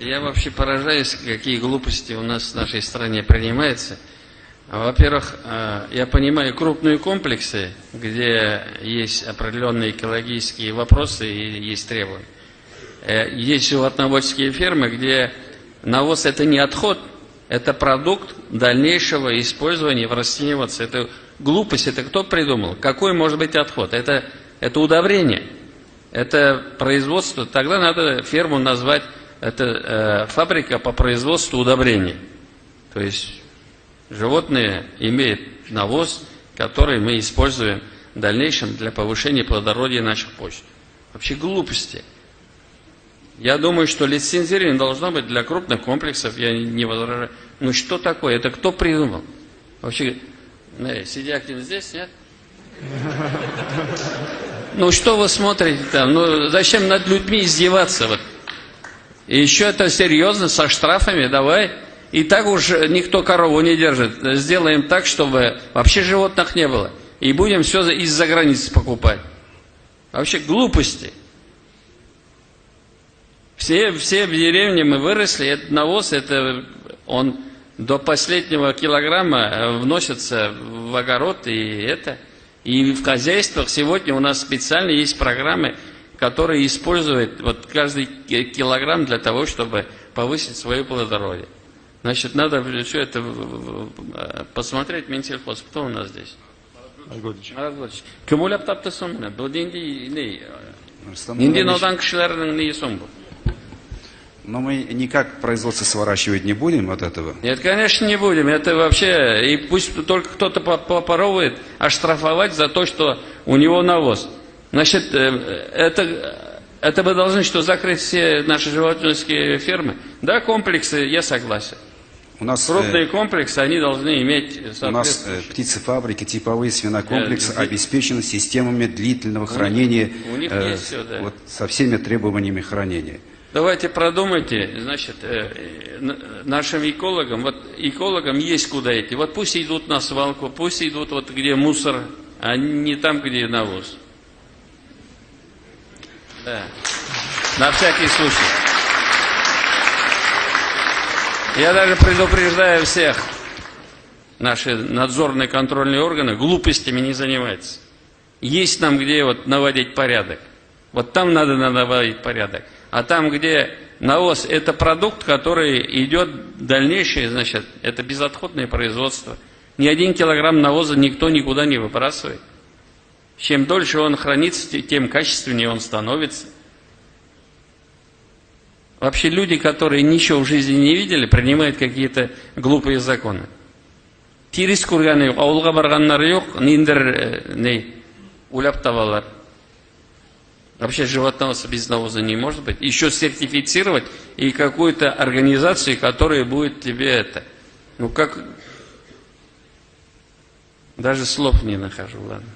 Я вообще поражаюсь, какие глупости у нас в нашей стране принимаются. Во-первых, я понимаю крупные комплексы, где есть определенные экологические вопросы и есть требования. Есть животноводческие фермы, где навоз это не отход, это продукт дальнейшего использования в растениеводстве. Это глупость, это кто придумал? Какой может быть отход? Это удобрение, это производство. Тогда надо ферму назвать, это фабрика по производству удобрений. То есть животные имеют навоз, который мы используем в дальнейшем для повышения плодородия наших почв. Вообще глупости. Я думаю, что лицензирование должно быть для крупных комплексов, я не возражаю. Ну что такое? Это кто придумал? Вообще, Сидякин здесь, нет? Ну что вы смотрите там? Ну зачем над людьми издеваться? Вот. И еще это серьезно, со штрафами, давай. И так уж никто корову не держит. Сделаем так, чтобы вообще животных не было. И будем все из-за границы покупать. Вообще глупости. Все в деревне мы выросли, этот навоз, он до последнего килограмма вносится в огород и в хозяйствах. Сегодня у нас специально есть программы, которые используют вот каждый килограмм для того, чтобы повысить свое плодородие. Значит, надо все это посмотреть, Минсельхоз. Кто у нас здесь? Аргодич. Кем ойлап таптысың мұны? Бұл ненде наудан кішілерінің не сон бұл? Но мы никак производство сворачивать не будем от этого? Нет, конечно, не будем. Это вообще, и пусть только кто-то попробует оштрафовать за то, что у него навоз. Значит, это мы должны что, закрыть все наши животноводческие фермы? Да, комплексы, я согласен. У нас крупные комплексы, они должны иметь соответствующие. У нас птицефабрики, типовые свинокомплексы обеспечены системами длительного хранения, у них есть все, да. Вот, со всеми требованиями хранения. Давайте продумайте, значит, нашим экологам, вот экологам есть куда идти. Вот пусть идут на свалку, пусть идут вот где мусор, а не там, где навоз. Да. На всякий случай. Я даже предупреждаю всех, наши надзорные контрольные органы глупостями не занимаются. Есть там, где вот наводить порядок. Вот там надо наводить порядок. А там, где навоз, это продукт, который идет в дальнейшее, значит, это безотходное производство. Ни 1 килограмм навоза никто никуда не выбрасывает. Чем дольше он хранится, тем качественнее он становится. Вообще люди, которые ничего в жизни не видели, принимают какие-то глупые законы. Тирис курганы yok, ауылға барғаннары yok, ниндер улап табалар. Вообще животноводство без навоза не может быть. Еще сертифицировать и какую-то организацию, которая будет тебе это. Ну как... Даже слов не нахожу, ладно.